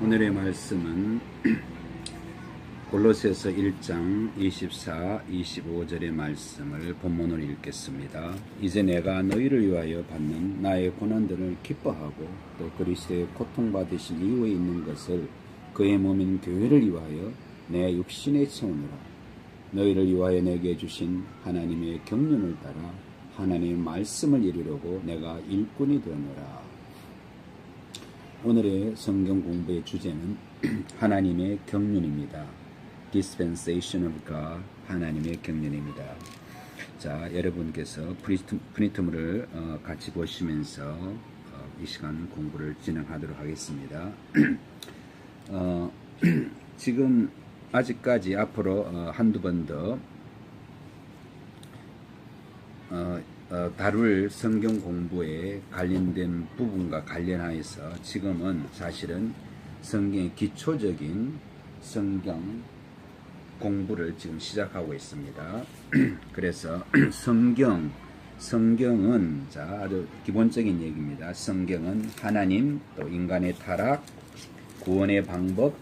오늘의 말씀은 골로새서 1장 24, 25절의 말씀을 본문으로 읽겠습니다. 이제 내가 너희를 위하여 받는 나의 고난들을 기뻐하고 또 그리스도의 고통받으신 이후에 있는 것을 그의 몸인 교회를 위하여 내 육신에 채우느라. 너희를 위하여 내게 주신 하나님의 경륜을 따라 하나님의 말씀을 이루려고 내가 일꾼이 되노라. 오늘의 성경 공부의 주제는 하나님의 경륜입니다. Dispensation of God, 하나님의 경륜입니다. 자, 여러분께서 프리트물을 같이 보시면서 이 시간 공부를 진행하도록 하겠습니다. 지금 아직까지 앞으로 한두 번 더 다룰 성경 공부에 관련된 부분과 관련하여서 지금은 사실은 성경의 기초적인 성경 공부를 지금 시작하고 있습니다. 그래서 성경은 아주 기본적인 얘기입니다. 성경은 하나님, 또 인간의 타락, 구원의 방법,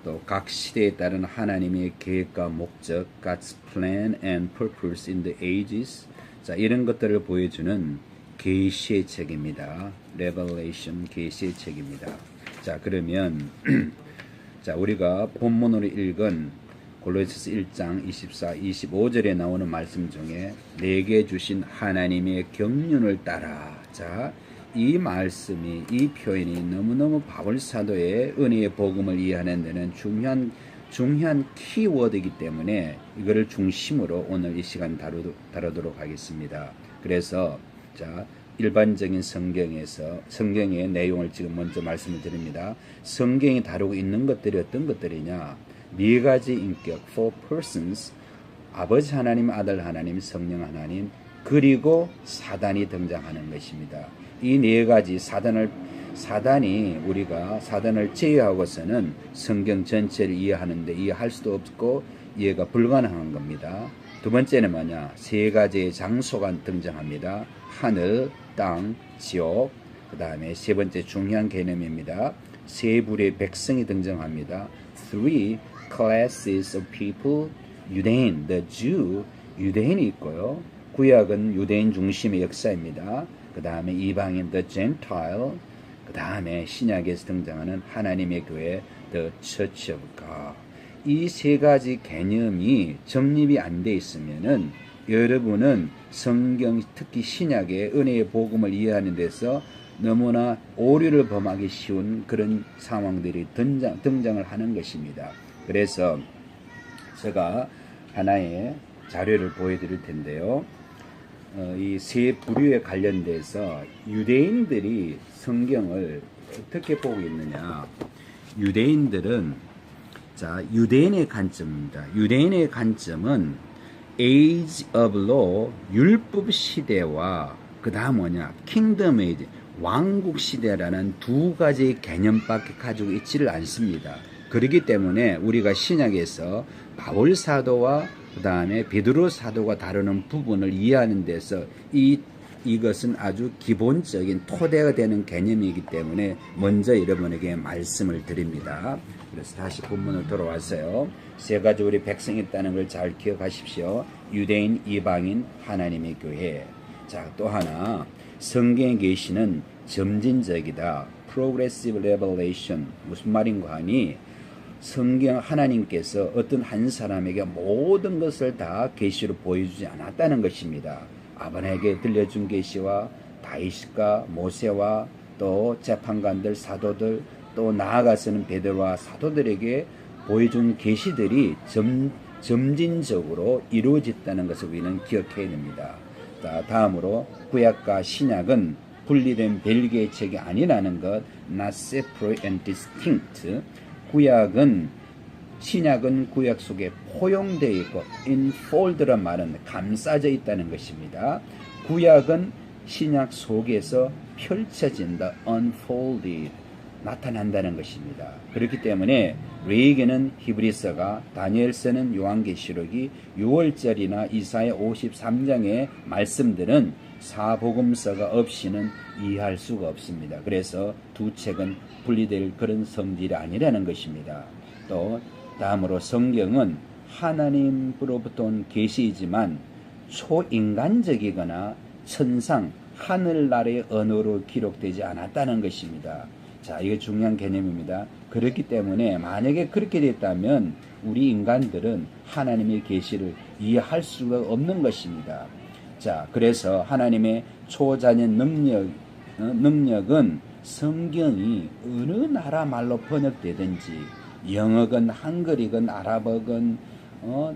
또 각 시대에 따른 하나님의 계획과 목적, God's plan and purpose in the ages, 자, 이런 것들을 보여주는 계시의 책입니다. Revelation, 계시의 책입니다. 자, 그러면 자, 우리가 본문으로 읽은 골로새서 1장 24, 25절에 나오는 말씀 중에 내게 주신 하나님의 경륜을 따라. 자, 이 말씀이, 이 표현이 너무너무 바울 사도의 은혜의 복음을 이해하는 데는 중요한 키워드이기 때문에 이거를 중심으로 오늘 이 시간 다루도록 하겠습니다. 그래서 자, 일반적인 성경의 내용을 지금 먼저 말씀을 드립니다. 성경이 다루고 있는 것들이 어떤 것들이냐? 네 가지 인격, four persons, 아버지 하나님, 아들 하나님, 성령 하나님, 그리고 사단이 등장하는 것입니다. 이 네 가지 우리가 사단을 제외하고서는 성경 전체를 이해하는데 이해할 수도 없고 이해가 불가능한 겁니다. 두 번째는 뭐냐? 세 가지의 장소가 등장합니다. 하늘, 땅, 지옥. 그 다음에 세 번째 중요한 개념입니다. 세 부류의 백성이 등장합니다. Three classes of people. 유대인, the Jew, 유대인이 있고요. 구약은 유대인 중심의 역사입니다. 그 다음에 이방인, the Gentile. 그 다음에 신약에서 등장하는 하나님의 교회, the Church of God. 이 세 가지 개념이 정립이 안 돼 있으면은 여러분은 성경, 특히 신약의 은혜의 복음을 이해하는 데서 너무나 오류를 범하기 쉬운 그런 상황들이 등장을 하는 것입니다. 그래서 제가 하나의 자료를 보여드릴 텐데요. 이 세 부류에 관련돼서 유대인들이 성경을 어떻게 보고 있느냐? 유대인들은 유대인의 관점입니다. 유대인의 관점은 Age of Law, 율법 시대와 그 다음 뭐냐? Kingdom Age, 왕국 시대라는 두 가지 개념밖에 가지고 있지를 않습니다. 그렇기 때문에 우리가 신약에서 바울 사도와 그 다음에 베드로 사도가 다루는 부분을 이해하는 데서 이것은 아주 기본적인 토대가 되는 개념이기 때문에 먼저 여러분에게 말씀을 드립니다. 그래서 다시 본문을 돌아왔어요. 세 가지 우리 백성이 있다는 걸 잘 기억하십시오. 유대인, 이방인, 하나님의 교회. 자, 또 하나, 성경에 계시는 점진적이다. Progressive Revelation. 무슨 말인가 하니 성경 하나님께서 어떤 한 사람에게 모든 것을 다 계시로 보여주지 않았다는 것입니다. 아브라함에게 들려준 계시와 다윗과 모세와 또 재판관들, 사도들, 또 나아가서는 베드로와 사도들에게 보여준 계시들이 점진적으로 이루어졌다는 것을 우리는 기억해야 됩니다. 자, 다음으로 구약과 신약은 분리된 별개의 책이 아니라는 것, not separate and distinct. 신약은 구약 속에 포용되어 있고 enfold란 말은 감싸져 있다는 것입니다. 구약은 신약 속에서 펼쳐진다, unfolded. 나타난다는 것입니다. 그렇기 때문에 레이게는 히브리서가, 다니엘서는 요한계시록이, 6월절이나 이사야 53장의 말씀들은 사복음서가 없이는 이해할 수가 없습니다. 그래서 두 책은 분리될 그런 성질이 아니라는 것입니다. 또 다음으로 성경은 하나님으로부터 온 계시이지만 초인간적이거나 천상, 하늘나라의 언어로 기록되지 않았다는 것입니다. 자, 이게 중요한 개념입니다. 그렇기 때문에 만약에 그렇게 됐다면 우리 인간들은 하나님의 계시를 이해할 수가 없는 것입니다. 자, 그래서 하나님의 초자연 능력은 성경이 어느 나라 말로 번역되든지 영어건 한글이건 아랍어건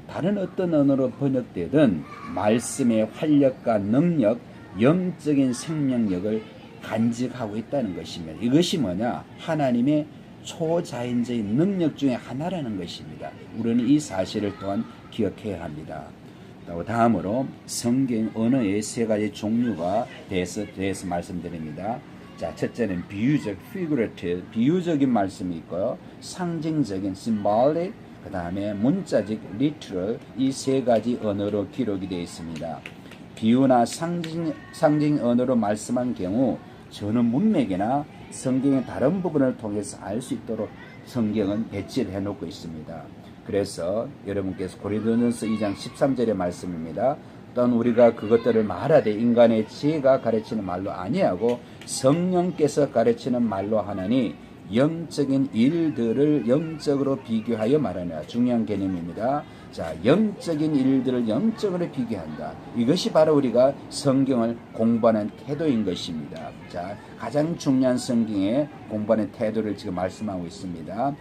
다른 어떤 언어로 번역되든 말씀의 활력과 능력, 영적인 생명력을 간직하고 있다는 것입니다. 이것이 뭐냐? 하나님의 초자연적인 능력 중에 하나라는 것입니다. 우리는 이 사실을 또한 기억해야 합니다. 다음으로 성경 언어의 세 가지 종류가 대해서 말씀드립니다. 자, 첫째는 비유적, figurative, 비유적인 말씀이 있고요. 상징적인, symbolic, 그 다음에 문자적, literal, 이 세 가지 언어로 기록이 되어 있습니다. 비유나 상징 언어로 말씀한 경우 전후 문맥이나 성경의 다른 부분을 통해서 알 수 있도록 성경은 배치를 해놓고 있습니다. 그래서 여러분께서 고린도전서 2장 13절의 말씀입니다. 또한 우리가 그것들을 말하되 인간의 지혜가 가르치는 말로 아니하고 성령께서 가르치는 말로 하나니 영적인 일들을 영적으로 비교하여 말하느라. 중요한 개념입니다. 자, 영적인 일들을 영적으로 비교한다. 이것이 바로 우리가 성경을 공부하는 태도인 것입니다. 자, 가장 중요한 성경의 공부하는 태도를 지금 말씀하고 있습니다.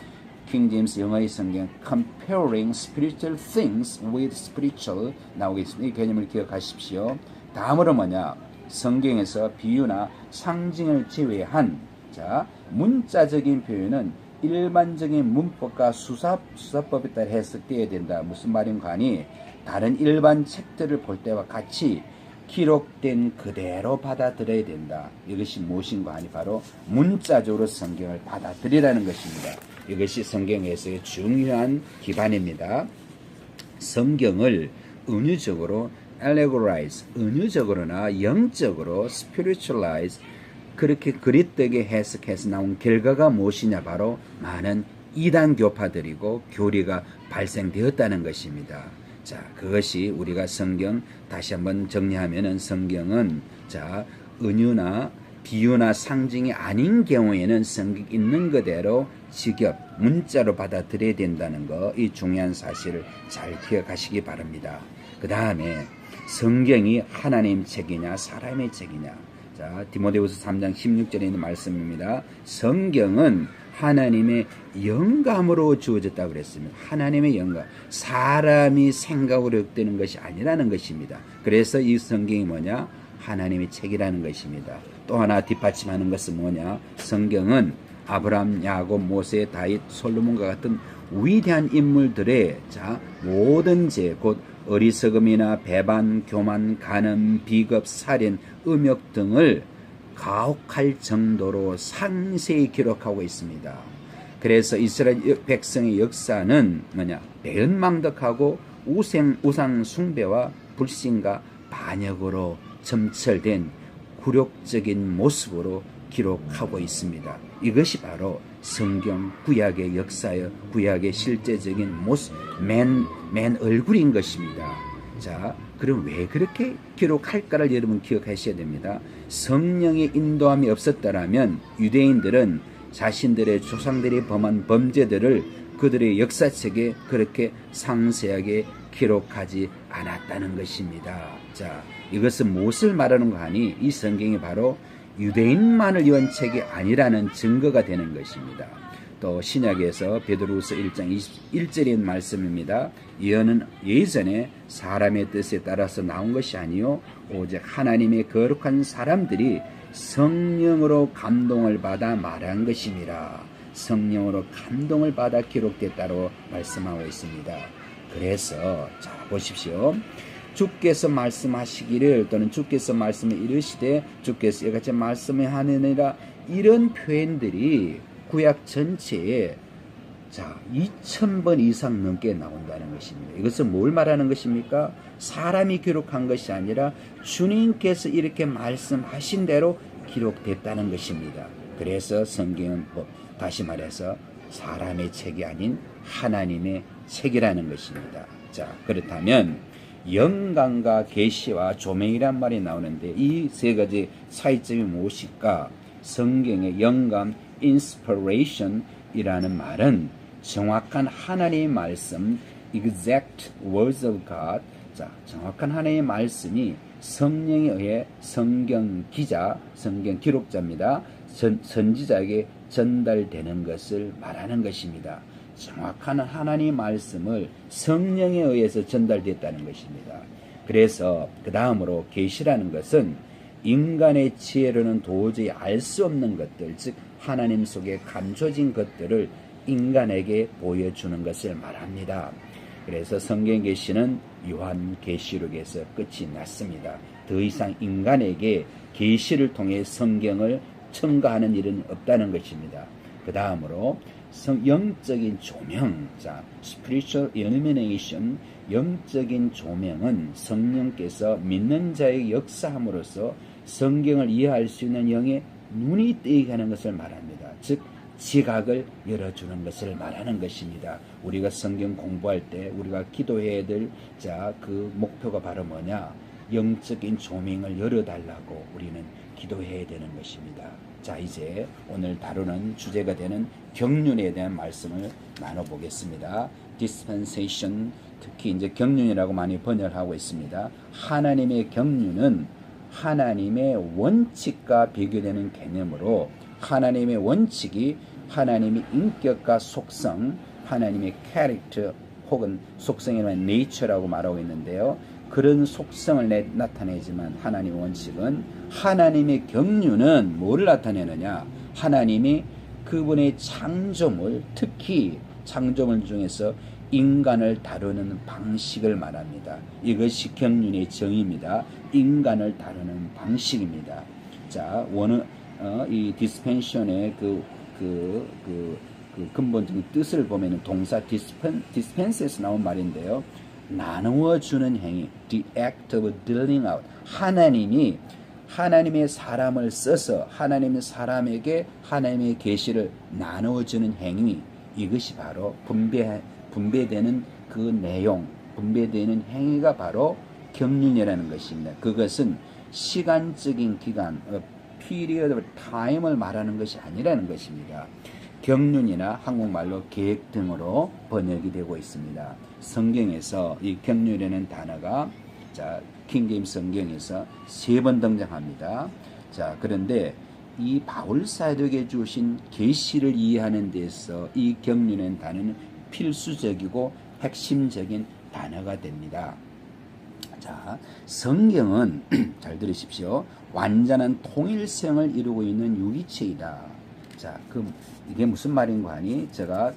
킹 제임스 영어의 성경 comparing spiritual things with spiritual 나오겠습니다. 이 개념을 기억하십시오. 다음으로 뭐냐? 성경에서 비유나 상징을 제외한 자, 문자적인 표현은 일반적인 문법과 수사법에 따라 해석되어야 된다. 무슨 말인가 하니 다른 일반 책들을 볼 때와 같이 기록된 그대로 받아들여야 된다. 이것이 무엇인가 하니 바로 문자적으로 성경을 받아들이라는 것입니다. 이것이 성경 해석의 중요한 기반입니다. 성경을 은유적으로 allegorize, 은유적으로나 영적으로 spiritualize, 그렇게 그릇되게 해석해서 나온 결과가 무엇이냐? 바로 많은 이단 교파들이고 교리가 발생되었다는 것입니다. 자, 그것이 우리가 성경 다시 한번 정리하면은 성경은 자, 은유나 비유나 상징이 아닌 경우에는 성경 있는 그대로 직접 문자로 받아들여야 된다는 거, 이 중요한 사실을 잘 기억하시기 바랍니다. 그 다음에 성경이 하나님 책이냐 사람의 책이냐? 자, 디모데후서 3장 16절에 있는 말씀입니다. 성경은 하나님의 영감으로 주어졌다고 그랬습니다. 하나님의 영감, 사람이 생각으로 엮되는 것이 아니라는 것입니다. 그래서 이 성경이 뭐냐? 하나님의 책이라는 것입니다. 또 하나 뒷받침하는 것은 뭐냐? 성경은 아브라함, 야곱, 모세, 다윗, 솔로몬과 같은 위대한 인물들의 자, 모든 죄, 곧 어리석음이나 배반, 교만, 간음, 비겁, 살인, 음욕 등을 가혹할 정도로 상세히 기록하고 있습니다. 그래서 이스라엘 백성의 역사는 뭐냐? 배은망덕하고 우상 숭배와 불신과 반역으로 점철된 굴욕적인 모습으로 기록하고 있습니다. 이것이 바로 성경 구약의 역사여 구약의 실제적인 모습, 맨 얼굴인 것입니다. 자, 그럼 왜 그렇게 기록할까를 여러분 기억하셔야 됩니다. 성령의 인도함이 없었다라면 유대인들은 자신들의 조상들이 범한 범죄들을 그들의 역사책에 그렇게 상세하게 기록하지 않았다는 것입니다. 자, 이것은 무엇을 말하는가 하니 이 성경이 바로 유대인만을 위한 책이 아니라는 증거가 되는 것입니다. 또 신약에서 베드로후서 1장 21절인 말씀입니다. 예언은 예전에 사람의 뜻에 따라서 나온 것이 아니요 오직 하나님의 거룩한 사람들이 성령으로 감동을 받아 말한 것입니다. 성령으로 감동을 받아 기록됐다고 말씀하고 있습니다. 그래서 자 보십시오. 주께서 말씀하시기를 또는 주께서 말씀을 이르시되 주께서 이같이 말씀을 하느니라 이런 표현들이 구약 전체에 2000번 이상 넘게 나온다는 것입니다. 이것은 뭘 말하는 것입니까? 사람이 기록한 것이 아니라 주님께서 이렇게 말씀하신 대로 기록됐다는 것입니다. 그래서 성경은 다시 말해서 사람의 책이 아닌 하나님의 책이라는 것입니다. 자, 그렇다면 영감과 계시와 조명이란 말이 나오는데 이 세 가지 차이점이 무엇일까? 성경의 영감, inspiration이라는 말은 정확한 하나님의 말씀, exact words of God. 자, 정확한 하나님의 말씀이 성령에 의해 성경 기자, 성경 기록자입니다. 선지자에게 전달되는 것을 말하는 것입니다. 정확한 하나님의 말씀을 성령에 의해서 전달됐다는 것입니다. 그래서 그 다음으로 계시라는 것은 인간의 지혜로는 도저히 알 수 없는 것들, 즉 하나님 속에 감춰진 것들을 인간에게 보여주는 것을 말합니다. 그래서 성경 계시는 요한 계시록에서 끝이 났습니다. 더 이상 인간에게 계시를 통해 성경을 첨가하는 일은 없다는 것입니다. 그 다음으로 영적인 조명, 자, spiritual illumination, 영적인 조명은 성령께서 믿는 자의 역사함으로써 성경을 이해할 수 있는 영의 눈이 뜨이게 하는 것을 말합니다. 즉 지각을 열어주는 것을 말하는 것입니다. 우리가 성경 공부할 때 우리가 기도해야 될 그 목표가 바로 뭐냐? 영적인 조명을 열어달라고 우리는 기도해야 되는 것입니다. 자, 이제 오늘 다루는 주제가 되는 경륜에 대한 말씀을 나눠보겠습니다. dispensation, 특히 이제 경륜이라고 많이 번역을 하고 있습니다. 하나님의 경륜은 하나님의 원칙과 비교되는 개념으로 하나님의 원칙이 하나님의 인격과 속성, 하나님의 캐릭터 혹은 속성이라는 nature라고 말하고 있는데요. 그런 속성을 나타내지만 하나님의 원칙은 하나님의 경륜은 뭐를 나타내느냐? 하나님이 그분의 창조물, 특히 창조물 중에서 인간을 다루는 방식을 말합니다. 이것이 경륜의 정의입니다. 인간을 다루는 방식입니다. 자, 이 디스펜션의 근본적인 뜻을 보면 동사 dispense에서 나온 말인데요. 나누어 주는 행위, the act of dealing out. 하나님이 하나님의 사람을 써서 하나님의 사람에게 하나님의 계시를 나누어 주는 행위, 이것이 바로 분배되는 그 내용, 분배되는 행위가 바로 경륜이라는 것입니다. 그것은 시간적인 기간, period of time을 말하는 것이 아니라는 것입니다. 경륜이나 한국말로 계획 등으로 번역이 되고 있습니다. 성경에서 이 경륜이라는 단어가 킹제임스 성경에서 3번 등장합니다. 자, 그런데 이 바울 사도에게 주신 계시를 이해하는 데서 이 경륜이라는 단어는 필수적이고 핵심적인 단어가 됩니다. 자, 성경은 잘 들으십시오. 완전한 통일성을 이루고 있는 유기체이다. 자, 이게 무슨 말인가 하니 제가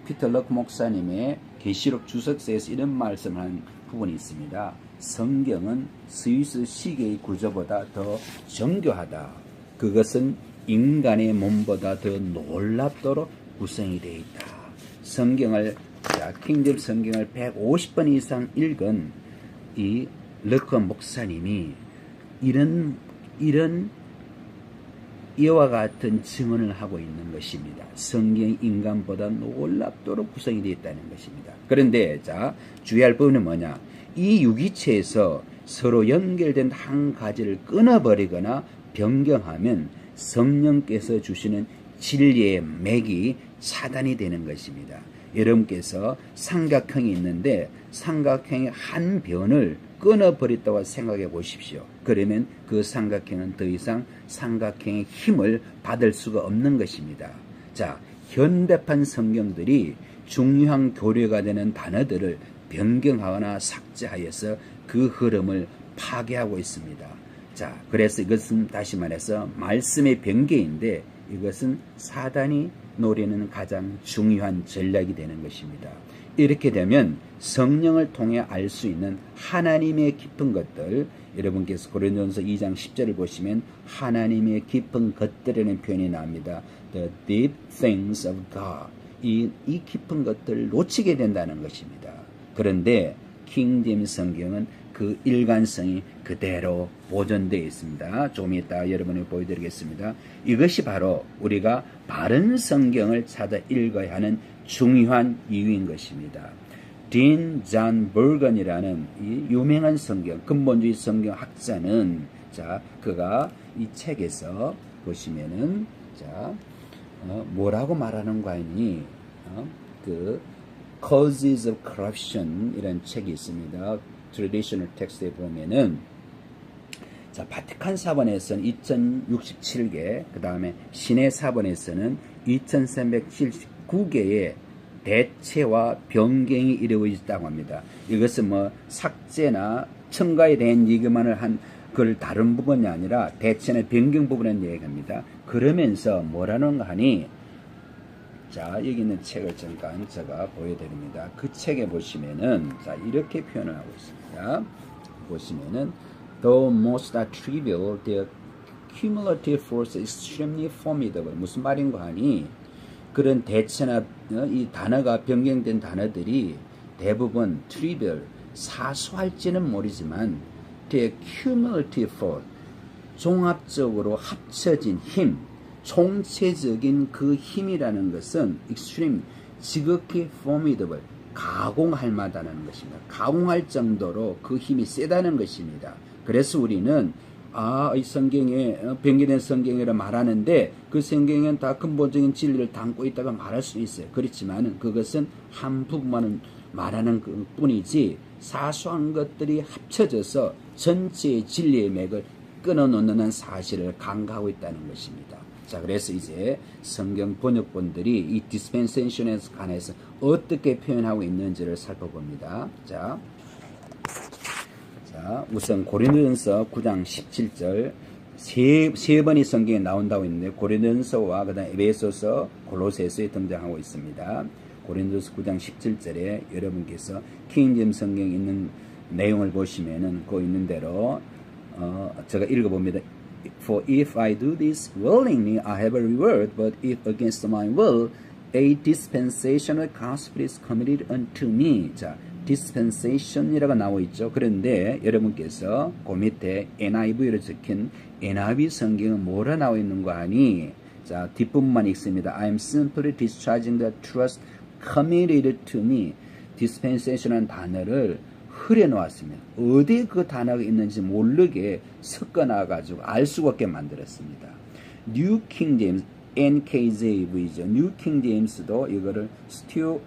피터 럭 목사님의 계시록 주석서에서 이런 말씀을 한 부분이 있습니다. 성경은 스위스 시계의 구조보다 더 정교하다. 그것은 인간의 몸보다 더 놀랍도록 구성이 되어 있다. 킹제임스 성경을 150번 이상 읽은 이 럭 목사님이 이런 이와 같은 증언을 하고 있는 것입니다. 성경이 인간보다 놀랍도록 구성이 되어 있다는 것입니다. 그런데 주의할 부분은 뭐냐? 이 유기체에서 서로 연결된 한 가지를 끊어버리거나 변경하면 성령께서 주시는 진리의 맥이 차단이 되는 것입니다. 여러분께서 삼각형이 있는데 삼각형의 한 변을 끊어버렸다고 생각해 보십시오. 그러면 그 삼각형은 더 이상 삼각형의 힘을 받을 수가 없는 것입니다. 자, 현대판 성경들이 중요한 교류가 되는 단어들을 변경하거나 삭제하여서 그 흐름을 파괴하고 있습니다. 자, 그래서 이것은 다시 말해서 말씀의 변개인데 이것은 사단이 노리는 가장 중요한 전략이 되는 것입니다. 이렇게 되면 성령을 통해 알 수 있는 하나님의 깊은 것들, 여러분께서 고린도전서 2장 10절을 보시면 하나님의 깊은 것들이라는 표현이 나옵니다. The deep things of God. 이 깊은 것들을 놓치게 된다는 것입니다. 그런데 킹제임 성경은 그 일관성이 그대로 보존되어 있습니다. 조금 이따 여러분에게 보여드리겠습니다. 이것이 바로 우리가 바른 성경을 찾아 읽어야 하는 중요한 이유인 것입니다. 딘 잔 버건이라는 이 유명한 성경, 근본주의 성경 학자는 그가 이 책에서 보시면은 뭐라고 말하는 거 아니니? 그 Causes of Corruption 이라는 책이 있습니다. Traditional Text에 보면은 바티칸 사본에서는 2067개, 그 다음에 신해 사본에서는 2379개의 대체와 변경이 이루어졌다고 합니다. 이것은 뭐 삭제나 첨가에 대한 얘기만을 한 그걸 다른 부분이 아니라 대체나 변경 부분을 얘기합니다. 그러면서 뭐라는 거 하니? 여기 있는 책을 잠깐 제가 보여드립니다. 그 책에 보시면은 이렇게 표현을 하고 있습니다. 보시면은 Though most are trivial, their cumulative force is extremely formidable. 무슨 말인가 하니? 그런 대체나 이 단어가 변경된 단어들이 대부분 trivial, 사소할지는 모르지만 their cumulative force, 종합적으로 합쳐진 힘, 총체적인 그 힘이라는 것은 extreme, 지극히 formidable, 가공할 만하다는 것입니다. 가공할 정도로 그 힘이 세다는 것입니다. 그래서 우리는 이 성경에 변경된 성경이라 말하는데 그 성경은 다 근본적인 진리를 담고 있다고 말할 수 있어요. 그렇지만 그것은 한 부분만은 말하는 뿐이지 사소한 것들이 합쳐져서 전체의 진리의 맥을 끊어놓는 사실을 강조하고 있다는 것입니다. 그래서 이제 성경 번역본들이 이 디스펜세이션에 관해서 어떻게 표현하고 있는지를 살펴봅니다. 우선 고린도전서 9장 17절 세 번이 성경에 나온다고 했는데 고린도전서와 그다음 에베소서, 골로새서에 등장하고 있습니다. 고린도전서 9장 17절에 여러분께서 킹제임 성경에 있는 내용을 보시면은 그 있는 대로 제가 읽어봅니다. For if I do this willingly, I have a reward. But if against my will, a dispensational gospel is committed unto me. dispensation이라고 나와 있죠. 그런데 여러분께서 그 밑에 NIV로 적힌 NIV 성경은 뭐라 나와 있는 거 아니? 뒷부분만 읽습니다. I am simply discharging the trust committed to me. dispensation이라는 단어를 흐려놓았습니다. 어디에 그 단어가 있는지 모르게 섞어놔가지고 알 수가 없게 만들었습니다. New King James, NKJV죠. New King James도 이거를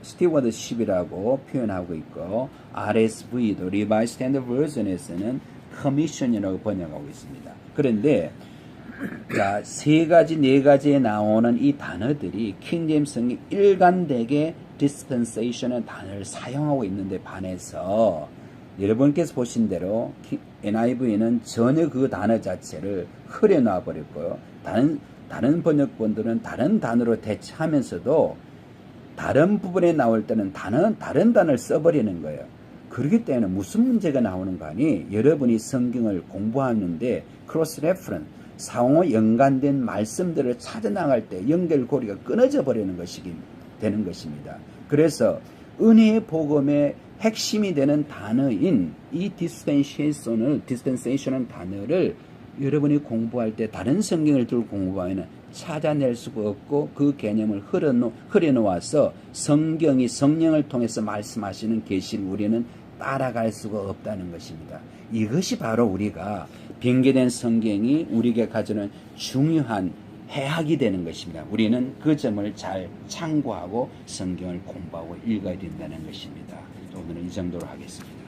stewardship이라고 표현하고 있고 RSV도 Revised Standard Version에서는 commission이라고 번역하고 있습니다. 그런데 세 가지, 네 가지에 나오는 이 단어들이 킹 제임스 성경 일관되게 dispensation의 단어를 사용하고 있는데 반해서 여러분께서 보신 대로 NIV는 전혀 그 단어 자체를 흐려놔 버렸고요. 다른 번역본들은 다른 단어로 대체하면서도 다른 부분에 나올 때는 다른 단어를 써버리는 거예요. 그렇기 때문에 무슨 문제가 나오는 거 아니? 여러분이 성경을 공부하는데 크로스 레퍼런스, 상호 연관된 말씀들을 찾아나갈 때 연결고리가 끊어져 버리는 것이 되는 것입니다. 그래서 은혜의 복음의 핵심이 되는 단어인 이 디스펜세이션은 단어를 여러분이 공부할 때 다른 성경을 들고 공부하면 찾아낼 수가 없고 그 개념을 흐려놓아서 성경이 성령을 통해서 말씀하시는 계시를 우리는 따라갈 수가 없다는 것입니다. 이것이 바로 우리가 변개된 성경이 우리에게 가져오는 중요한 해악이 되는 것입니다. 우리는 그 점을 잘 참고하고 성경을 공부하고 읽어야 된다는 것입니다. 오늘은 이 정도로 하겠습니다.